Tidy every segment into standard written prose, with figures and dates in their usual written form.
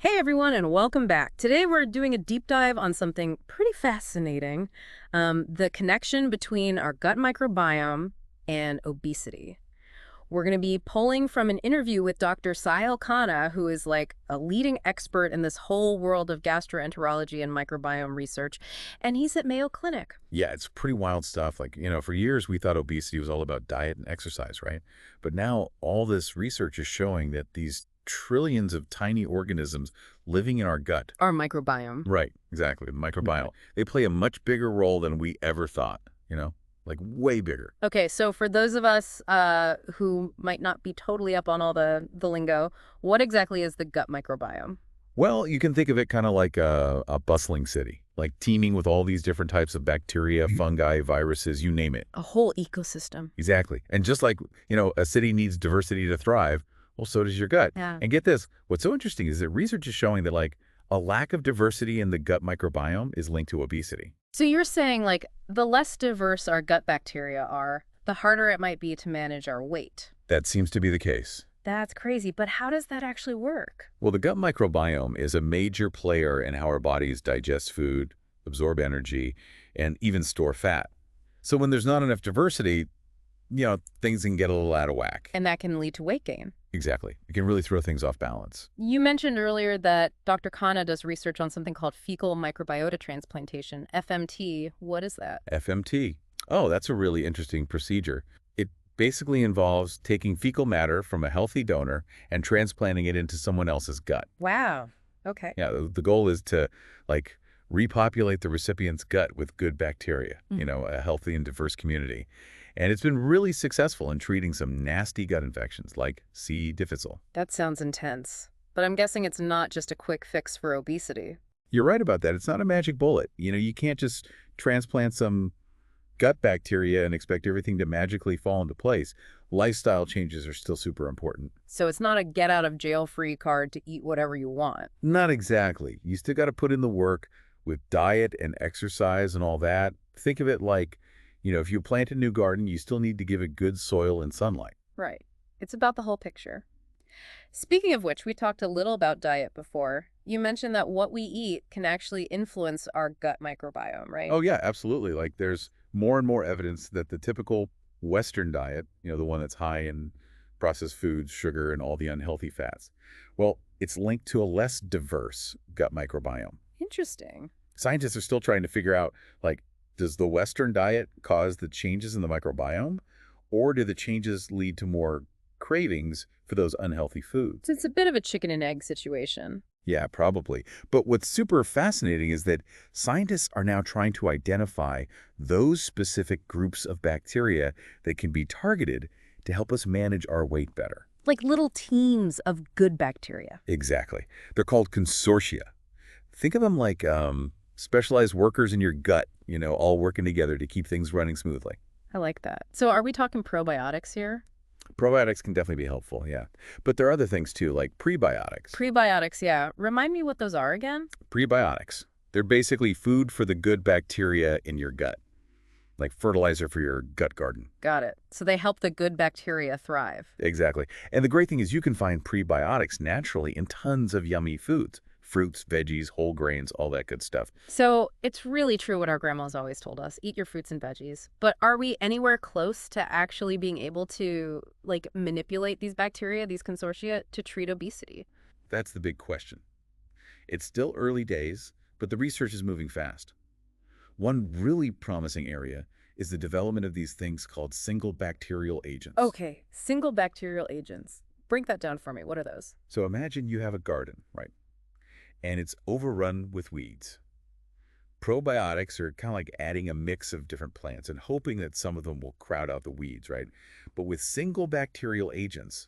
Hey everyone, and welcome back. Today we're doing a deep dive on something pretty fascinating, the connection between our gut microbiome and obesity. We're going to be pulling from an interview with Dr. Sahil Khanna, who is like a leading expert in this whole world of gastroenterology and microbiome research, and he's at Mayo Clinic. Yeah, it's pretty wild stuff. For years we thought obesity was all about diet and exercise, right? But now all this research is showing that these trillions of tiny organisms living in our gut, Our microbiome. right, exactly, the microbiome, they play a much bigger role than we ever thought, like way bigger. Okay, so for those of us who might not be totally up on all the lingo, what exactly is the gut microbiome? Well, you can think of it kind of like a bustling city, like teeming with all these different types of bacteria, fungi, viruses, you name it. A whole ecosystem. Exactly. And just like, a city needs diversity to thrive, well, so does your gut. Yeah. And get this, what's so interesting is that research is showing that a lack of diversity in the gut microbiome is linked to obesity. So you're saying like the less diverse our gut bacteria are, the harder it might be to manage our weight. That seems to be the case. That's crazy, but how does that actually work? Well, the gut microbiome is a major player in how our bodies digest food, absorb energy, and even store fat. So when there's not enough diversity, things can get a little out of whack. And that can lead to weight gain. Exactly. It can really throw things off balance. You mentioned earlier that Dr. Khanna does research on something called fecal microbiota transplantation, FMT. What is that? FMT. Oh, that's a really interesting procedure. It basically involves taking fecal matter from a healthy donor and transplanting it into someone else's gut. Wow. Okay. Yeah, the goal is to repopulate the recipient's gut with good bacteria, a healthy and diverse community. And it's been really successful in treating some nasty gut infections like C. difficile. That sounds intense. But I'm guessing it's not just a quick fix for obesity. You're right about that. It's not a magic bullet. You can't just transplant some gut bacteria and expect everything to magically fall into place. Lifestyle changes are still super important. So it's not a get out of jail free card to eat whatever you want. Not exactly. You still got to put in the work with diet and exercise and all that. Think of it like, if you plant a new garden, you still need to give it good soil and sunlight. Right. It's about the whole picture. Speaking of which, we talked a little about diet before. You mentioned that what we eat can actually influence our gut microbiome, right? Oh, yeah, absolutely. There's more and more evidence that the typical Western diet, the one that's high in processed foods, sugar, and all the unhealthy fats, well, it's linked to a less diverse gut microbiome. Interesting. Scientists are still trying to figure out, does the Western diet cause the changes in the microbiome, or do the changes lead to more cravings for those unhealthy foods? So it's a bit of a chicken and egg situation. Yeah, probably. But what's super fascinating is that scientists are now trying to identify those specific groups of bacteria that can be targeted to help us manage our weight better. Like little teams of good bacteria. Exactly. They're called consortia. Think of them like specialized workers in your gut, all working together to keep things running smoothly. I like that. So are we talking probiotics here? Probiotics can definitely be helpful, yeah. But there are other things too, like prebiotics. Prebiotics, yeah. Remind me what those are again? Prebiotics. They're basically food for the good bacteria in your gut, like fertilizer for your gut garden. Got it. So they help the good bacteria thrive. Exactly. And the great thing is you can find prebiotics naturally in tons of yummy foods. Fruits, veggies, whole grains, all that good stuff. So it's really true what our grandmas always told us, eat your fruits and veggies. But are we anywhere close to actually being able to manipulate these bacteria, these consortia, to treat obesity? That's the big question. It's still early days, but the research is moving fast. One really promising area is the development of these things called single bacterial agents. Okay, single bacterial agents. Break that down for me. What are those? So imagine you have a garden, right? And it's overrun with weeds. Probiotics are kind of like adding a mix of different plants and hoping that some of them will crowd out the weeds, right? But with single bacterial agents,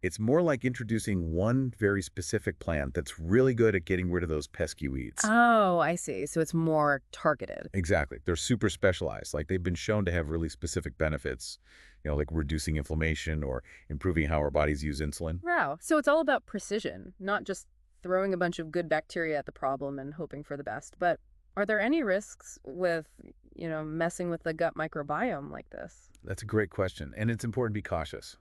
it's more like introducing one very specific plant that's really good at getting rid of those pesky weeds. Oh, I see. So it's more targeted. Exactly. They're super specialized. They've been shown to have really specific benefits, like reducing inflammation or improving how our bodies use insulin. Wow. So it's all about precision, not just throwing a bunch of good bacteria at the problem and hoping for the best. But are there any risks with, messing with the gut microbiome like this? That's a great question, and it's important to be cautious.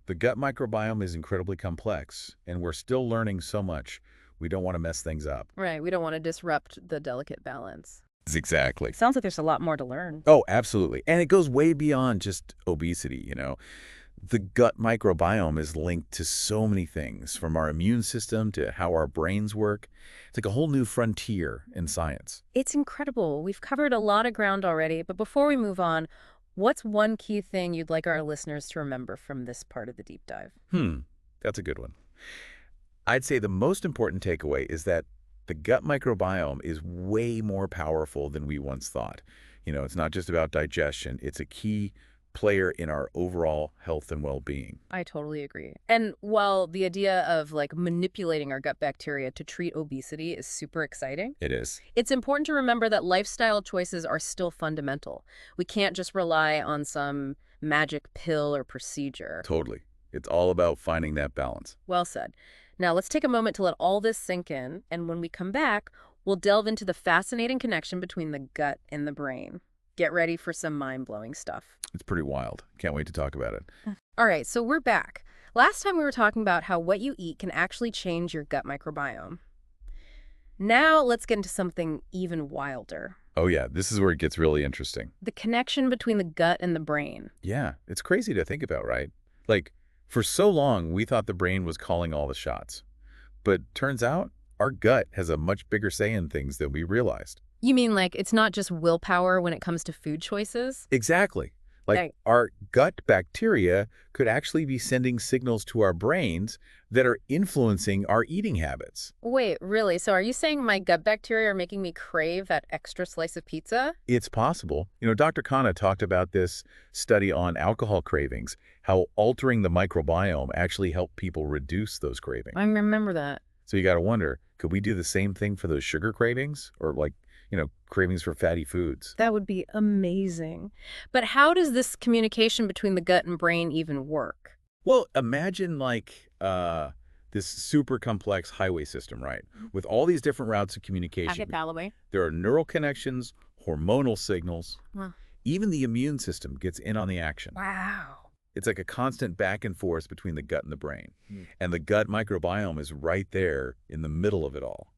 The gut microbiome is incredibly complex, and we're still learning so much. We don't want to mess things up. Right, we don't want to disrupt the delicate balance. Exactly. Sounds like there's a lot more to learn. Oh, absolutely. And it goes way beyond just obesity. The gut microbiome is linked to so many things, from our immune system to how our brains work. It's like a whole new frontier in science. It's incredible. We've covered a lot of ground already, but before we move on, what's one key thing you'd like our listeners to remember from this part of the deep dive? That's a good one. I'd say the most important takeaway is that the gut microbiome is way more powerful than we once thought. It's not just about digestion. It's a key player in our overall health and well-being. I totally agree. And while the idea of manipulating our gut bacteria to treat obesity is super exciting, It is. it's important to remember that lifestyle choices are still fundamental. We can't just rely on some magic pill or procedure. Totally. It's all about finding that balance. Well said. Now let's take a moment to let all this sink in, and when we come back, we'll delve into the fascinating connection between the gut and the brain. Get ready for some mind-blowing stuff. It's pretty wild. Can't wait to talk about it. All right, so we're back. Last time we were talking about how what you eat can actually change your gut microbiome. Now let's get into something even wilder. Oh yeah, this is where it gets really interesting. The connection between the gut and the brain. Yeah, it's crazy to think about, right? Like, for so long, we thought the brain was calling all the shots. But turns out, our gut has a much bigger say in things than we realized. You mean it's not just willpower when it comes to food choices? Exactly. Like, Right. our gut bacteria could actually be sending signals to our brains that are influencing our eating habits. Wait, really? So are you saying my gut bacteria are making me crave that extra slice of pizza? It's possible. Dr. Khanna talked about this study on alcohol cravings, how altering the microbiome actually helped people reduce those cravings. I remember that. So you got to wonder, could we do the same thing for those sugar cravings or cravings for fatty foods? That would be amazing. But how does this communication between the gut and brain even work? Well, imagine this super complex highway system, right? With all these different routes of communication. Callaway. There are neural connections, hormonal signals. Wow. Even the immune system gets in on the action. Wow. It's like a constant back and forth between the gut and the brain. And the gut microbiome is right there in the middle of it all.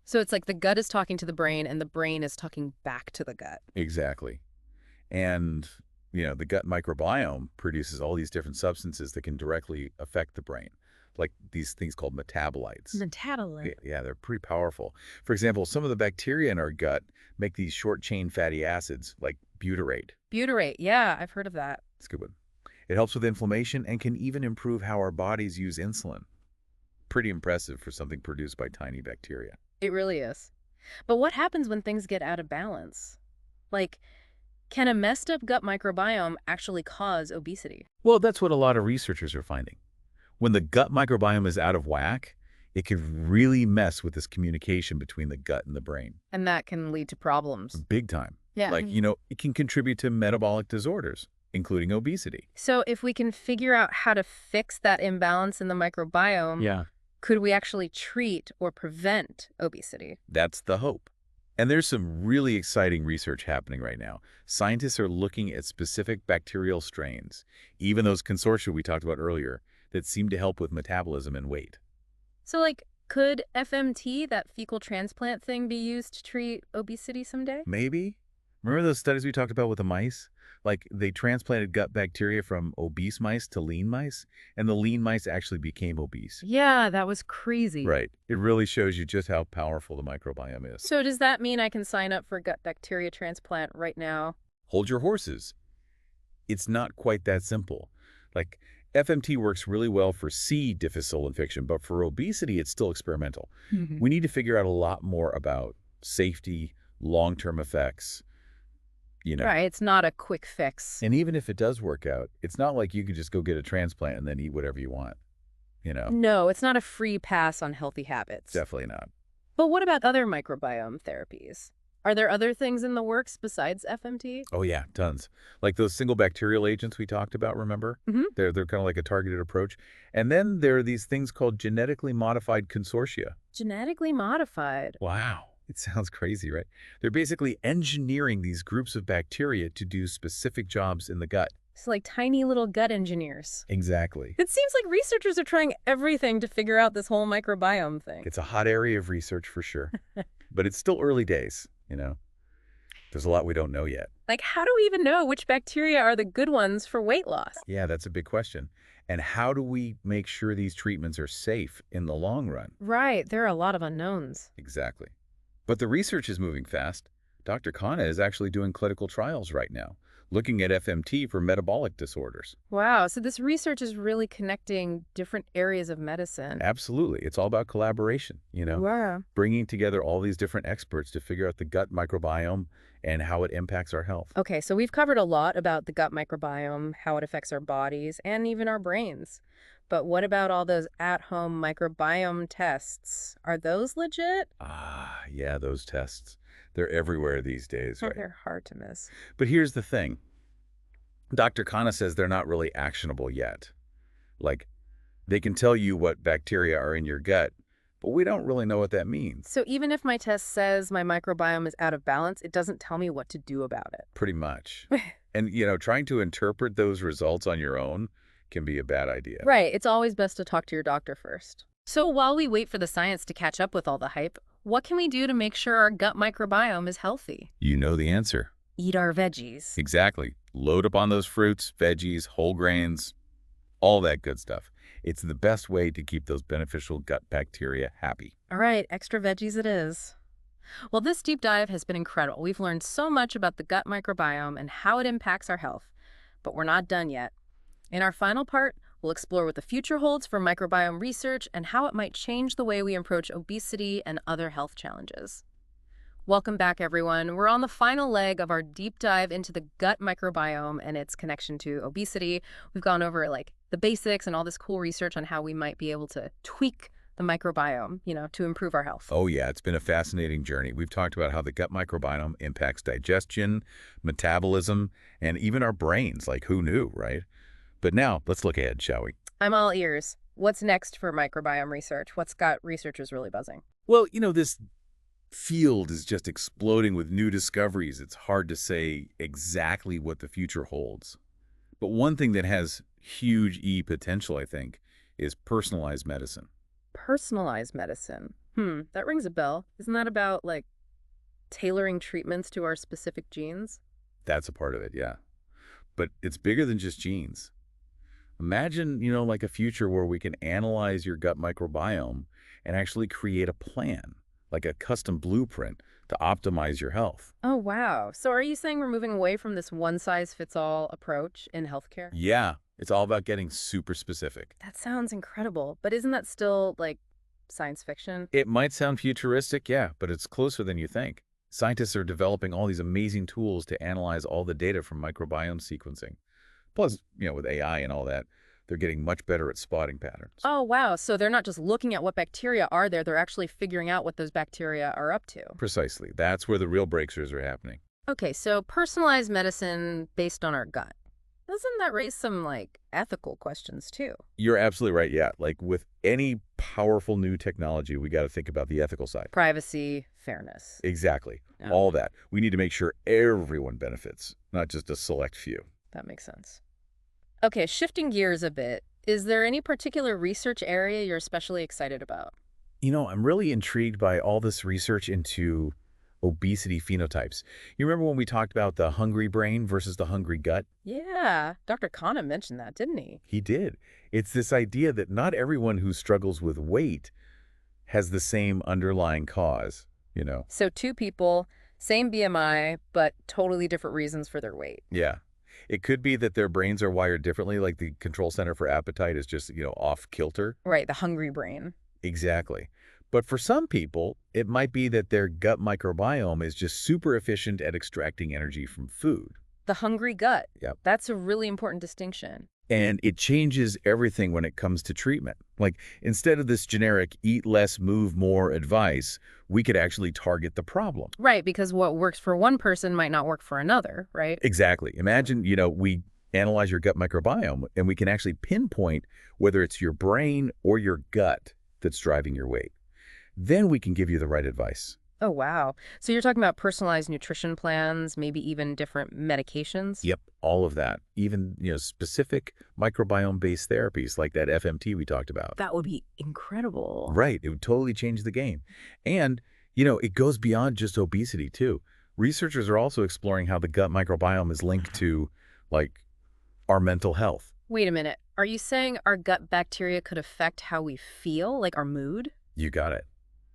So it's like the gut is talking to the brain and the brain is talking back to the gut. Exactly. And, the gut microbiome produces all these different substances that can directly affect the brain, like these things called metabolites. Metabolite. Yeah, they're pretty powerful. For example, some of the bacteria in our gut make these short-chain fatty acids, like butyrate. Butyrate. Yeah, I've heard of that. It's a good one. It helps with inflammation and can even improve how our bodies use insulin. Pretty impressive for something produced by tiny bacteria. It really is. But what happens when things get out of balance? Can a messed up gut microbiome actually cause obesity? Well, that's what a lot of researchers are finding. When the gut microbiome is out of whack, it can really mess with this communication between the gut and the brain. And that can lead to problems. Big time. Yeah. It can contribute to metabolic disorders, including obesity. So if we can figure out how to fix that imbalance in the microbiome, Yeah. could we actually treat or prevent obesity? That's the hope. And there's some really exciting research happening right now. Scientists are looking at specific bacterial strains, even those consortia we talked about earlier, that seem to help with metabolism and weight. So could FMT, that fecal transplant thing, be used to treat obesity someday? Maybe? Remember those studies we talked about with the mice? They transplanted gut bacteria from obese mice to lean mice, and the lean mice actually became obese. Yeah, that was crazy. Right. It really shows you just how powerful the microbiome is. So does that mean I can sign up for a gut bacteria transplant right now? Hold your horses. It's not quite that simple. FMT works really well for C. difficile infection, but for obesity, it's still experimental. We need to figure out a lot more about safety, long-term effects. Right, it's not a quick fix. And even if it does work out, it's not like you could just go get a transplant and then eat whatever you want. No, it's not a free pass on healthy habits. Definitely not. But what about other microbiome therapies? Are there other things in the works besides FMT? Oh yeah, tons. Like those single bacterial agents we talked about, remember? They're kind of like a targeted approach. And then there are these things called genetically modified consortia. Genetically modified? Wow. It sounds crazy, right? They're basically engineering these groups of bacteria to do specific jobs in the gut. It's like tiny little gut engineers. Exactly. It seems like researchers are trying everything to figure out this whole microbiome thing. It's a hot area of research for sure. But it's still early days, you know? There's a lot we don't know yet. Like, how do we even know which bacteria are the good ones for weight loss? Yeah, that's a big question. And how do we make sure these treatments are safe in the long run? Right, there are a lot of unknowns. Exactly. But the research is moving fast. Dr. Khanna is actually doing clinical trials right now, looking at FMT for metabolic disorders. Wow, so this research is really connecting different areas of medicine. Absolutely. It's all about collaboration, Wow. bringing together all these different experts to figure out the gut microbiome and how it impacts our health. Okay, so we've covered a lot about the gut microbiome, how it affects our bodies, and even our brains. But what about all those at-home microbiome tests? Are those legit? Ah, yeah, those tests. They're everywhere these days, right? They're hard to miss. But here's the thing. Dr. Khanna says they're not really actionable yet. Like, they can tell you what bacteria are in your gut, but we don't really know what that means. So even if my test says my microbiome is out of balance, it doesn't tell me what to do about it. Pretty much. And, trying to interpret those results on your own can be a bad idea. Right, it's always best to talk to your doctor first. So while we wait for the science to catch up with all the hype, what can we do to make sure our gut microbiome is healthy? You know the answer. Eat our veggies. Exactly. Load up on those fruits, veggies, whole grains, all that good stuff. It's the best way to keep those beneficial gut bacteria happy. All right, extra veggies it is. Well, this deep dive has been incredible. We've learned so much about the gut microbiome and how it impacts our health. But we're not done yet. In our final part, we'll explore what the future holds for microbiome research and how it might change the way we approach obesity and other health challenges. Welcome back, everyone. We're on the final leg of our deep dive into the gut microbiome and its connection to obesity. We've gone over the basics and all this cool research on how we might be able to tweak the microbiome, to improve our health. Oh yeah, it's been a fascinating journey. We've talked about how the gut microbiome impacts digestion, metabolism, and even our brains. Like, who knew, right? But now, let's look ahead, shall we? I'm all ears. What's next for microbiome research? What's got researchers really buzzing? Well, this field is just exploding with new discoveries. It's hard to say exactly what the future holds. But one thing that has huge potential, I think, is personalized medicine. Personalized medicine. That rings a bell. Isn't that about, tailoring treatments to our specific genes? That's a part of it, yeah. But it's bigger than just genes. Imagine, like a future where we can analyze your gut microbiome and actually create a plan, like a custom blueprint to optimize your health. Oh, wow. So are you saying we're moving away from this one-size-fits-all approach in healthcare? Yeah, it's all about getting super specific. That sounds incredible. But isn't that still, science fiction? It might sound futuristic, yeah, but it's closer than you think. Scientists are developing all these amazing tools to analyze all the data from microbiome sequencing. Plus, with AI and all that, they're getting much better at spotting patterns. Oh, wow. So they're not just looking at what bacteria are there, they're actually figuring out what those bacteria are up to. Precisely. That's where the real breakthroughs are happening. Okay, so personalized medicine based on our gut. Doesn't that raise some, ethical questions, too? You're absolutely right, yeah. Like with any powerful new technology, we got to think about the ethical side. Privacy, fairness. Exactly. Yeah. All that. We need to make sure everyone benefits, not just a select few. That makes sense. Okay, shifting gears a bit, is there any particular research area you're especially excited about? I'm really intrigued by all this research into obesity phenotypes. You remember when we talked about the hungry brain versus the hungry gut? Yeah, Dr. Khanna mentioned that, didn't he? He did. It's this idea that not everyone who struggles with weight has the same underlying cause. So two people, same BMI, but totally different reasons for their weight. Yeah. It could be that their brains are wired differently, like the control center for appetite is just, off kilter. Right, the hungry brain. Exactly. But for some people, it might be that their gut microbiome is just super efficient at extracting energy from food. The hungry gut. Yep. That's a really important distinction. And it changes everything when it comes to treatment. Like, instead of this generic eat less, move more advice, we could actually target the problem. Right, because what works for one person might not work for another, right? Exactly. Imagine, we analyze your gut microbiome and we can actually pinpoint whether it's your brain or your gut that's driving your weight. Then we can give you the right advice. Oh, wow. So you're talking about personalized nutrition plans, maybe even different medications? Yep, all of that. Even, specific microbiome-based therapies like that FMT we talked about. That would be incredible. Right, it would totally change the game. And, it goes beyond just obesity too. Researchers are also exploring how the gut microbiome is linked to, like, our mental health. Wait a minute. Are you saying our gut bacteria could affect how we feel, like our mood? You got it.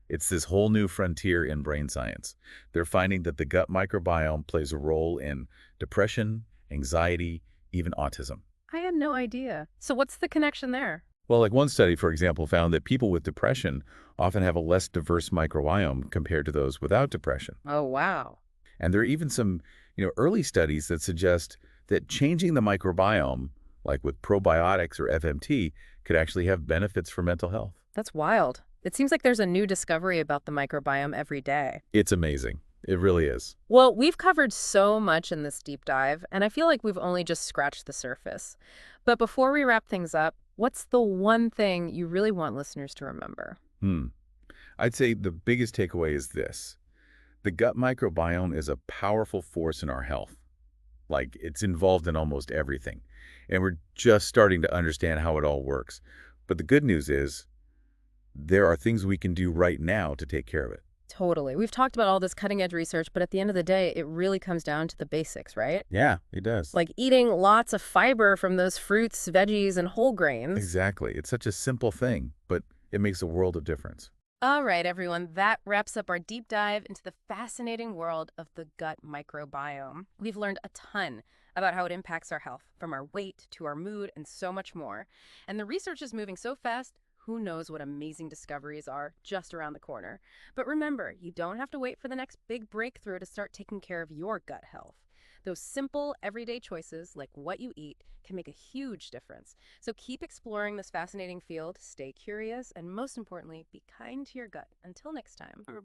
It's this whole new frontier in brain science. They're finding that the gut microbiome plays a role in depression, anxiety, even autism. I had no idea. So what's the connection there? Well, like one study, for example, found that people with depression often have a less diverse microbiome compared to those without depression. Oh, wow. And there are even some, early studies that suggest that changing the microbiome, like with probiotics or FMT, could actually have benefits for mental health. That's wild. It seems like there's a new discovery about the microbiome every day. It's amazing. It really is. Well, we've covered so much in this deep dive, and I feel like we've only just scratched the surface. But before we wrap things up, what's the one thing you really want listeners to remember? Hmm. I'd say the biggest takeaway is this. The gut microbiome is a powerful force in our health. Like, it's involved in almost everything. And we're just starting to understand how it all works. But the good news is there are things we can do right now to take care of it. Totally. We've talked about all this cutting edge research, but at the end of the day, it really comes down to the basics, right? Yeah, it does. Like eating lots of fiber from those fruits, veggies, and whole grains. Exactly. It's such a simple thing, but it makes a world of difference. All right, everyone, that wraps up our deep dive into the fascinating world of the gut microbiome. We've learned a ton about how it impacts our health, from our weight to our mood and so much more. And the research is moving so fast, who knows what amazing discoveries are just around the corner. But remember, you don't have to wait for the next big breakthrough to start taking care of your gut health. Those simple, everyday choices, like what you eat, can make a huge difference. So keep exploring this fascinating field, stay curious, and most importantly, be kind to your gut. Until next time.